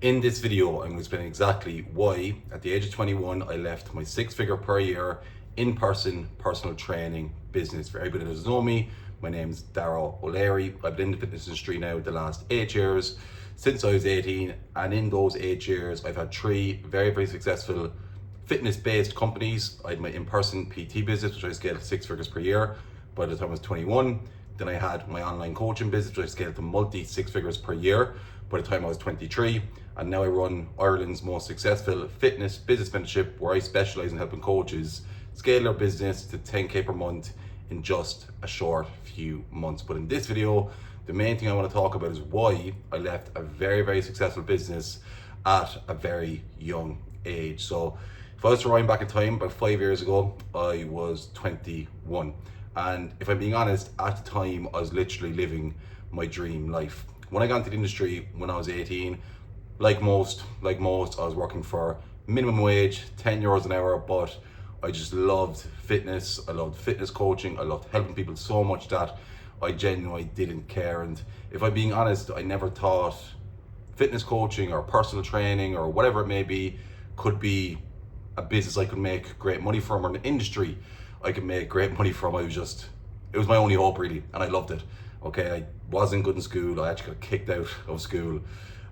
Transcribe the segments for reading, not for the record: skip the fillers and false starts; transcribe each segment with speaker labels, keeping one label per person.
Speaker 1: In this video, I'm going to explain exactly why, at the age of 21, I left my six-figure per year in-person personal training business. For everybody that doesn't know me, my name's Darragh O'Leary. I've been in the fitness industry now the last 8 years, since I was 18, and in those 8 years, I've had three very successful fitness-based companies. I had my in-person PT business, which I scaled to 6 figures per year by the time I was 21. Then I had my online coaching business, which I scaled to multi 6 figures per year by the time I was 23. And now I run Ireland's most successful fitness business mentorship, where I specialize in helping coaches scale their business to 10K per month in just a short few months. But in this video, the main thing I want to talk about is why I left a very successful business at a very young age. So if I was to rewind back in time, about 5 years ago, I was 21. And if I'm being honest, at the time, I was literally living my dream life. When I got into the industry when I was 18, like most, I was working for minimum wage, 10 euros an hour, but I just loved fitness. I loved fitness coaching. I loved helping people so much that I genuinely didn't care. And if I'm being honest, I never thought fitness coaching or personal training or whatever it may be could be a business I could make great money from, or an industry I could make great money from. It was my only hope really, and I loved it. Okay, I wasn't good in school. I actually got kicked out of school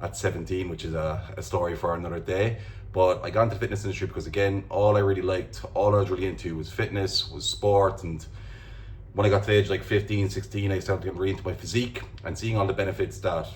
Speaker 1: at 17, which is a story for another day. But I got into the fitness industry because, again, all I really liked, all I was really into was fitness, was sport. And when I got to the age like 15, 16, I started getting really into my physique and seeing all the benefits that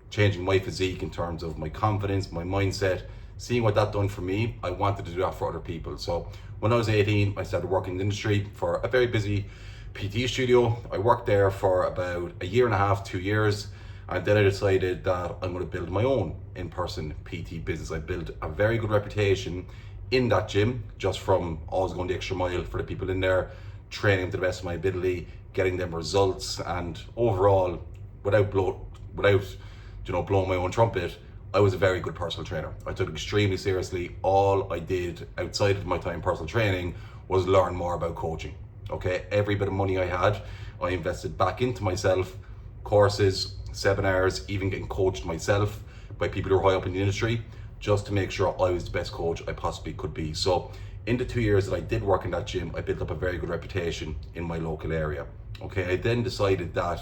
Speaker 1: changing my physique in terms of my confidence, my mindset, seeing what that done for me, I wanted to do that for other people. So when I was 18, I started working in the industry for a very busy PT studio. I worked there for about a year and a half, 2 years. And then I decided that I'm going to build my own in-person PT business. I built a very good reputation in that gym, just from always going the extra mile for the people in there, training them to the best of my ability, getting them results, and overall, without blowing my own trumpet, I was a very good personal trainer. I took it extremely seriously. All I did outside of my time personal training was learn more about coaching. Okay, every bit of money I had, I invested back into myself, courses, seminars, even getting coached myself by people who are high up in the industry, just to make sure I was the best coach I possibly could be. So in the 2 years that I did work in that gym, I built up a very good reputation in my local area. Okay, I then decided that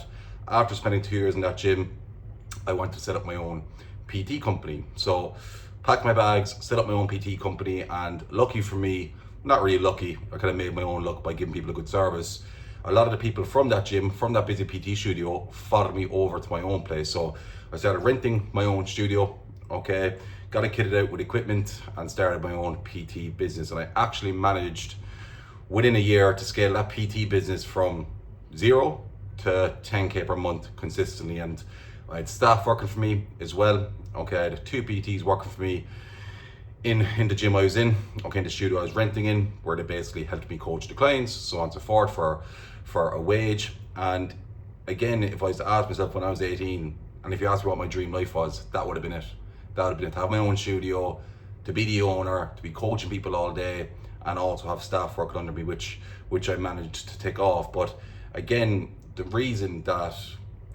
Speaker 1: after spending 2 years in that gym, I wanted to set up my own PT company. So packed my bags, set up my own PT company, and lucky for me, not really lucky, I kind of made my own luck by giving people a good service. A lot of the people from that gym, from that busy PT studio, followed me over to my own place. So I started renting my own studio, okay, got it kitted out with equipment and started my own PT business. And I actually managed within a year to scale that PT business from 0 to 10K per month consistently. And I had staff working for me as well. Okay, I had 2 PTs working for me in the gym I was in, okay, in the studio I was renting in, where they basically helped me coach the clients, so on and so forth, for a wage. And again, if I was to ask myself when I was 18, and if you asked me what my dream life was, that would have been it. That would have been it, to have my own studio, to be the owner, to be coaching people all day, and also have staff working under me, which I managed to take off. But again, the reason that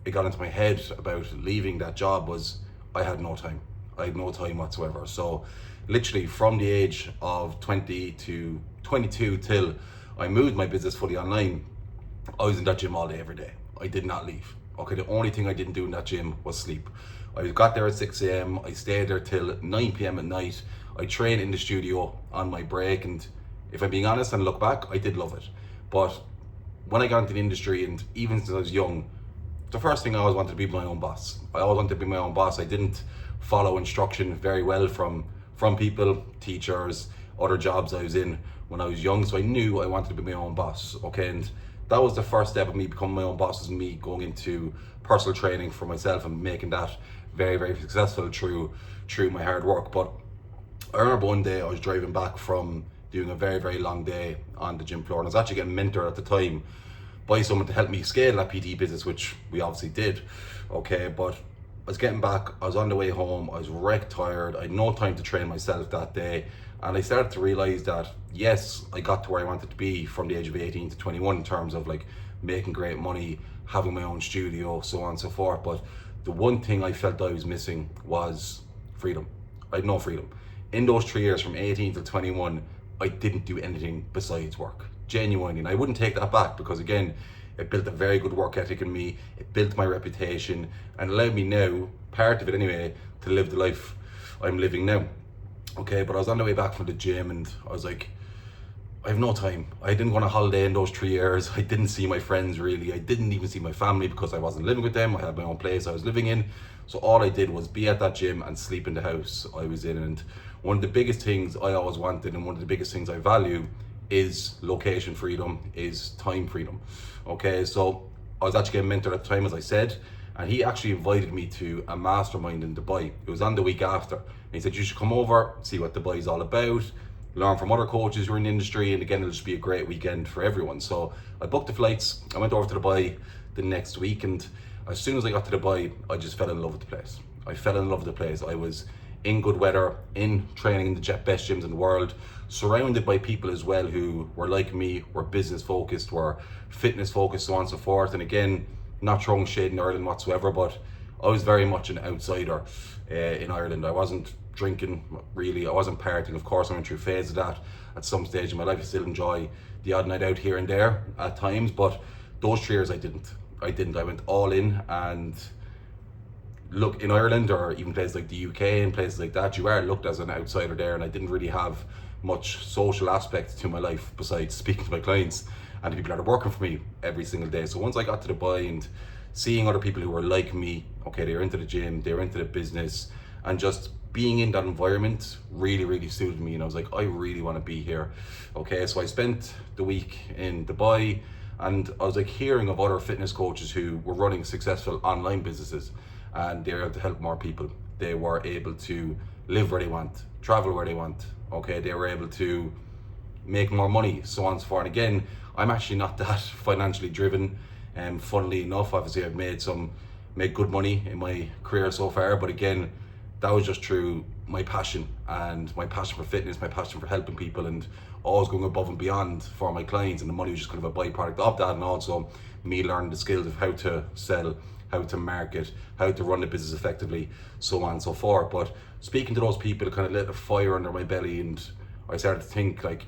Speaker 1: it got into my head about leaving that job was I had no time. I had no time whatsoever. So literally from the age of 20 to 22 till I moved my business fully online, I was in that gym all day, every day. I did not leave. Okay, the only thing I didn't do in that gym was sleep. I got there at 6 a.m. I stayed there till 9 p.m. at night. I trained in the studio on my break, and if I'm being honest and look back, I did love it. But when I got into the industry, and even since I was young, the first thing I always wanted to be my own boss. I always wanted to be my own boss. I didn't follow instruction very well from people, teachers, other jobs I was in when I was young. So I knew I wanted to be my own boss. Okay, and that was the first step of me becoming my own boss, was me going into personal training for myself and making that very successful through my hard work. But I remember one day I was driving back from doing a very long day on the gym floor, and I was actually getting mentored at the time by someone to help me scale that PT business, which we obviously did. Okay, but I was getting back, I was on the way home, I was wrecked tired, I had no time to train myself that day, and I started to realize that yes, I got to where I wanted to be from the age of 18 to 21 in terms of like making great money, having my own studio, so on and so forth. But the one thing I felt I was missing was freedom. I had no freedom. In those 3 years from 18 to 21, I didn't do anything besides work. Genuinely. And I wouldn't take that back because again, it built a very good work ethic in me. It built my reputation and allowed me now, part of it anyway, to live the life I'm living now. Okay, but I was on the way back from the gym and I was like, I have no time. I didn't go on a holiday in those 3 years. I didn't see my friends really. I didn't even see my family because I wasn't living with them. I had my own place I was living in. So all I did was be at that gym and sleep in the house I was in. And one of the biggest things I always wanted and one of the biggest things I value is location freedom, is time freedom. Okay, so I was actually getting mentored at the time, as I said, and he actually invited me to a mastermind in Dubai. It was on the week after. And he said, you should come over, see what Dubai is all about, learn from other coaches who are in the industry, and again, it'll just be a great weekend for everyone. So I booked the flights, I went over to Dubai the next week, and as soon as I got to Dubai, I just fell in love with the place. I fell in love with the place. I was in good weather, in training in the best gyms in the world, surrounded by people as well who were like me, were business focused, were fitness focused, so on and so forth. And again, not throwing shade in Ireland whatsoever, but I was very much an outsider in Ireland. I wasn't drinking really, I wasn't partying. Of course, I went through a phase of that at some stage in my life. I still enjoy the odd night out here and there at times, but those 3 years I didn't. I went all in. And look, in Ireland or even places like the UK and places like that, you are looked as an outsider there, and I didn't really have much social aspect to my life besides speaking to my clients and the people that are working for me every single day. So once I got to Dubai and seeing other people who were like me, okay, they were into the gym, they were into the business, and just being in that environment really suited me. And I was like, I really want to be here. Okay, so I spent the week in Dubai, and I was like hearing of other fitness coaches who were running successful online businesses, and they were able to help more people. They were able to live where they want, travel where they want. Okay, they were able to make more money, so on and so forth. And again, I'm actually not that financially driven, and funnily enough, obviously I've made good money in my career so far, but again, that was just through my passion and my passion for fitness, my passion for helping people, and always going above and beyond for my clients. And the money was just kind of a byproduct of that, and also me learning the skills of how to sell, how to market, how to run the business effectively, so on and so forth. But speaking to those people kind of lit a fire under my belly, and I started to think, like,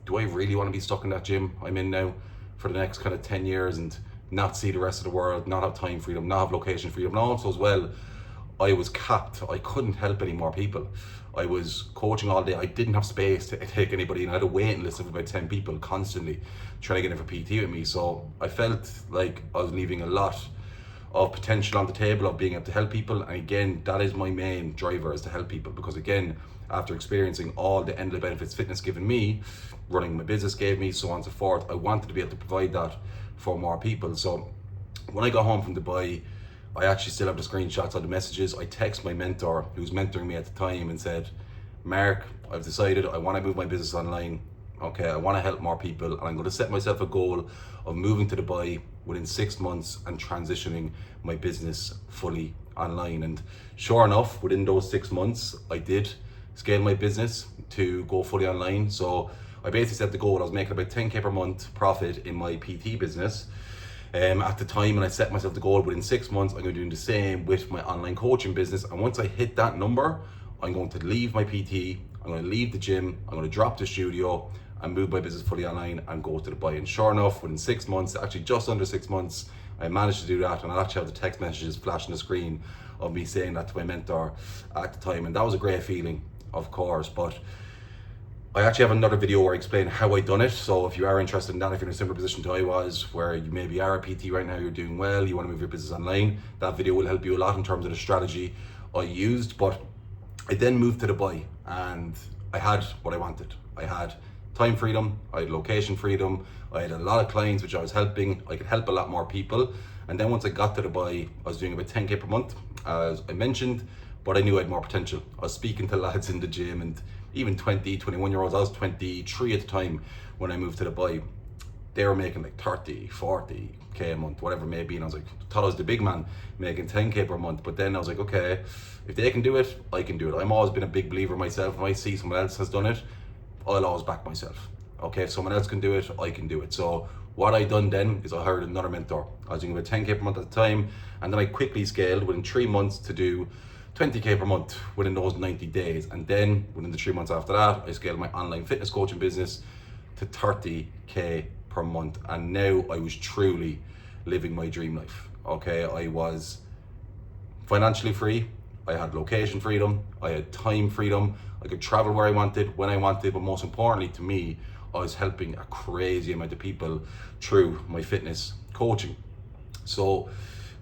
Speaker 1: do I really want to be stuck in that gym I'm in now for the next kind of 10 years and not see the rest of the world, not have time freedom, not have location freedom? And also as well, I was capped. I couldn't help any more people. I was coaching all day. I didn't have space to take anybody in. I had a waiting list of about 10 people constantly trying to get in for PT with me. So I felt like I was leaving a lot of potential on the table of being able to help people. And again, that is my main driver, is to help people, because again, after experiencing all the endless benefits fitness given me, running my business gave me, so on and so forth, I wanted to be able to provide that for more people. So when I got home from Dubai, I actually still have the screenshots of the messages. I text my mentor, who was mentoring me at the time, and said, Mark, I've decided I want to move my business online. Okay, I want to help more people, and I'm going to set myself a goal of moving to Dubai within 6 months and transitioning my business fully online. And sure enough, within those 6 months, I did scale my business to go fully online. So I basically set the goal. I was making about 10K per month profit in my PT business at the time, and I set myself the goal within 6 months I'm going to do the same with my online coaching business. And once I hit that number, I'm going to leave my PT, I'm going to leave the gym, I'm going to drop the studio and move my business fully online and go to Dubai. And sure enough, within 6 months, actually just under 6 months, I managed to do that. And I actually have the text messages flashing the screen of me saying that to my mentor at the time, and that was a great feeling, of course. But I actually have another video where I explain how I done it. So if you are interested in that, if you're in a similar position to I was, where you maybe are a PT right now, you're doing well, you want to move your business online, that video will help you a lot in terms of the strategy I used. But I then moved to Dubai and I had what I wanted. I had time freedom, I had location freedom, I had a lot of clients which I was helping, I could help a lot more people. And then once I got to Dubai, I was doing about 10K per month, as I mentioned, but I knew I had more potential. I was speaking to lads in the gym, and even 20, 21 year olds, I was 23 at the time when I moved to Dubai. They were making like 30, 40K a month, whatever it may be. And I was like, thought I was the big man making 10K per month. But then I was like, okay, if they can do it, I can do it. I've always been a big believer myself. When I see someone else has done it, I'll always back myself. Okay, if someone else can do it, I can do it. So what I done then is I hired another mentor. I was doing about 10K per month at the time, and then I quickly scaled within 3 months to do 20k per month within those 90 days. And then within the 3 months after that, I scaled my online fitness coaching business to 30k per month. And now I was truly living my dream life. Okay, I was financially free, I had location freedom, I had time freedom, I could travel where I wanted, when I wanted, but most importantly to me, I was helping a crazy amount of people through my fitness coaching. So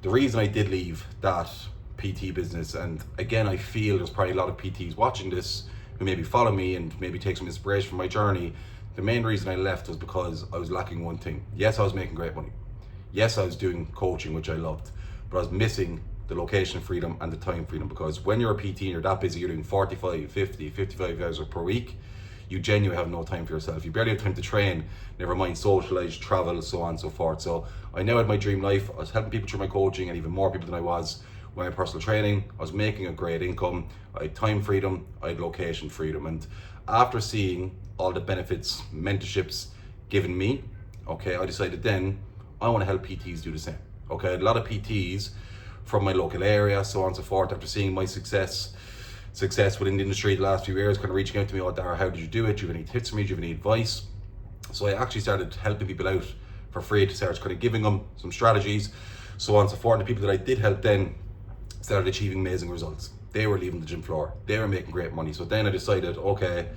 Speaker 1: the reason I did leave that PT business, and again, I feel there's probably a lot of PTs watching this who maybe follow me and maybe take some inspiration from my journey. The main reason I left was because I was lacking one thing. Yes, I was making great money. Yes, I was doing coaching, which I loved, but I was missing the location freedom and the time freedom, because when you're a PT and you're that busy, you're doing 45, 50, 55 hours per week, you genuinely have no time for yourself. You barely have time to train, never mind socialize, travel, so on and so forth. So I now had my dream life. I was helping people through my coaching, and even more people than I was with my personal training. I was making a great income. I had time freedom, I had location freedom. And after seeing all the benefits mentorships given me, okay, I decided then I want to help PTs do the same. Okay, I had a lot of PTs from my local area, so on and so forth, after seeing my success within the industry the last few years, kind of reaching out to me, oh Dara, how did you do it? Do you have any tips for me? Do you have any advice? So I actually started helping people out for free, to start kind of giving them some strategies, so on and so forth. And the people that I did help then started achieving amazing results. They were leaving the gym floor, they were making great money. So then I decided, okay,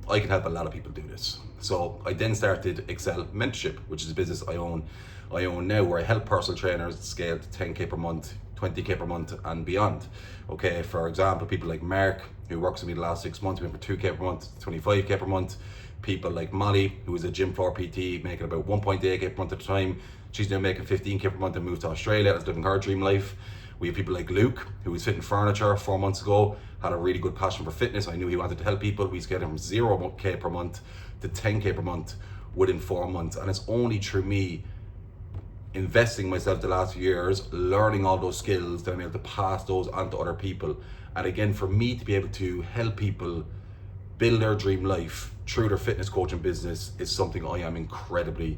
Speaker 1: I can help a lot of people do this. So I then started Excel Mentorship, which is a business I own now, where I help personal trainers scale to 10k per month, 20k per month and beyond. Okay, for example, people like Mark, who works with me the last 6 months, went from 2k per month to 25k per month. People like Molly, who is a gym floor PT, making about 1.8k per month at a time. She's now making 15k per month and moved to Australia, is living her dream life. We have people like Luke, who was fitting furniture 4 months ago, had a really good passion for fitness. I knew he wanted to help people. We scaled him from 0k per month to 10k per month within 4 months. And it's only through me investing myself the last few years, learning all those skills, that I'm able to pass those on to other people. And again, for me to be able to help people build their dream life through their fitness coaching business is something I am incredibly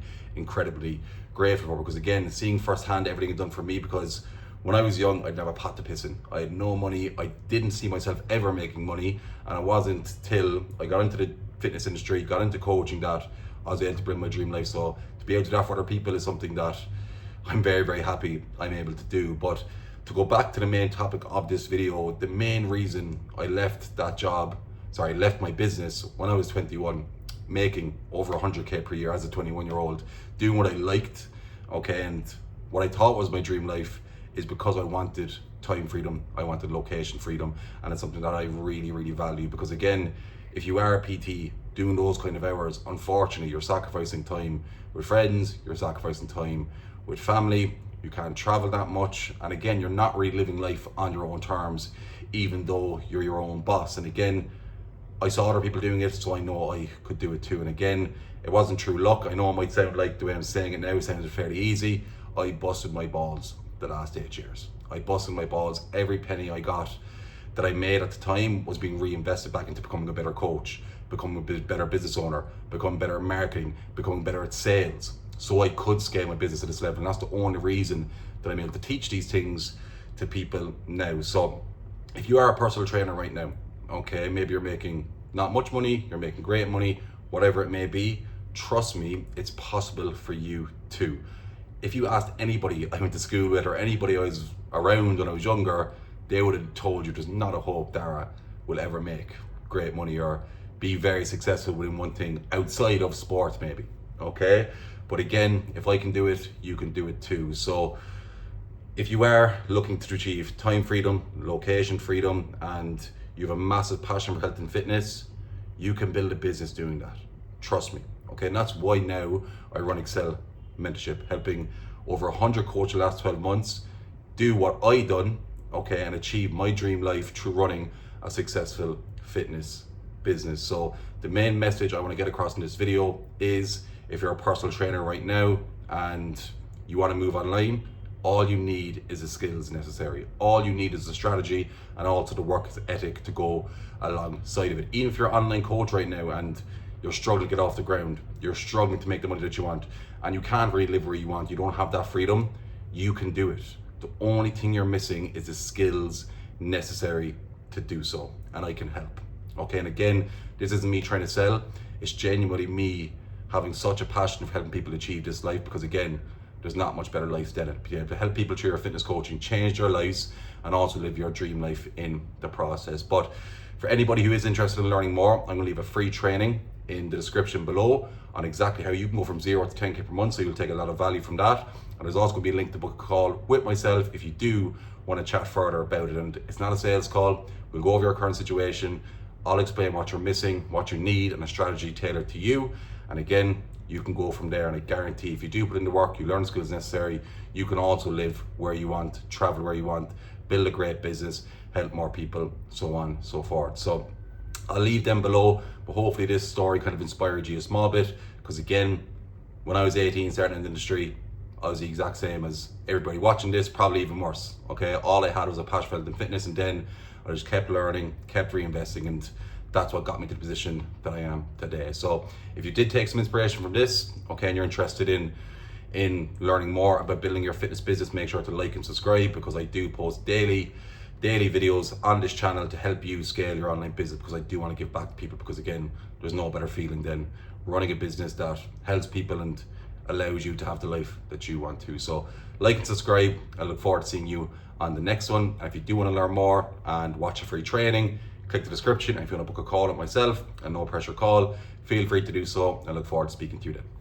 Speaker 1: grateful for, because again, seeing firsthand everything done for me, because when I was young, I'd never pot to piss in. I had no money. I didn't see myself ever making money. And it wasn't till I got into the fitness industry, got into coaching, that I was able to bring my dream life. So to be able to do that for other people is something that I'm very happy I'm able to do. But to go back to the main topic of this video, the main reason I left my business when I was 21, making over 100k per year as a 21-year-old, doing what I liked, okay, and what I thought was my dream life, is because I wanted time freedom, I wanted location freedom, and it's something that I really value. Because again, if you are a PT doing those kind of hours, unfortunately, you're sacrificing time with friends, you're sacrificing time with family, you can't travel that much, and again, you're not really living life on your own terms, even though you're your own boss. And again, I saw other people doing it, so I know I could do it too. And again, it wasn't true luck. I know it might sound like the way I'm saying it now sounds fairly easy. I busted my balls the last 8 years. I busted my balls. Every penny I got that I made at the time was being reinvested back into becoming a better coach, becoming a better business owner, becoming better at marketing, becoming better at sales, so I could scale my business to this level. And that's the only reason that I'm able to teach these things to people now. So if you are a personal trainer right now, okay, maybe you're making not much money, you're making great money, whatever it may be, trust me, it's possible for you too. If you asked anybody I went to school with, or anybody I was around when I was younger, they would have told you there's not a hope Dara will ever make great money or be very successful within one thing outside of sports maybe, okay? But again, if I can do it, you can do it too. So if you are looking to achieve time freedom, location freedom, and you have a massive passion for health and fitness, you can build a business doing that. Trust me, okay? And that's why now I run Excel Mentorship, helping over 100 coaches the last 12 months do what I done, okay, and achieve my dream life through running a successful fitness business. So the main message I want to get across in this video is, if you're a personal trainer right now and you want to move online, all you need is the skills necessary. All you need is the strategy and also the work ethic to go alongside of it. Even if you're an online coach right now and you're struggling to get off the ground, you're struggling to make the money that you want, and you can't really live where you want, you don't have that freedom, you can do it. The only thing you're missing is the skills necessary to do so, and I can help. Okay, and again, this isn't me trying to sell, it's genuinely me having such a passion of helping people achieve this life, because again, there's not much better life than it. Be able to help people through your fitness coaching, change their lives, and also live your dream life in the process. But for anybody who is interested in learning more, I'm going to leave a free training in the description below on exactly how you can go from 0 to 10K per month, so you'll take a lot of value from that. And there's also going to be a link to book a call with myself if you do want to chat further about it. And it's not a sales call. We'll go over your current situation. I'll explain what you're missing, what you need, and a strategy tailored to you. And again, you can go from there, and I guarantee if you do put in the work, you learn the skills necessary, you can also live where you want, travel where you want, build a great business, help more people, so on, so forth. So I'll leave them below, but hopefully this story kind of inspired you a small bit, because again, when I was 18 starting in the industry, I was the exact same as everybody watching this, probably even worse. Okay, all I had was a passion for health and fitness, and then I just kept learning, kept reinvesting, and that's what got me to the position that I am today. So if you did take some inspiration from this, okay, and you're interested in learning more about building your fitness business, make sure to like and subscribe, because I do post daily videos on this channel to help you scale your online business, because I do want to give back to people, because again, there's no better feeling than running a business that helps people and allows you to have the life that you want to. So like and subscribe. I look forward to seeing you on the next one. And if you do want to learn more and watch a free training, click the description. And if you want to book a call with myself, a no pressure call, feel free to do so. I look forward to speaking to you then.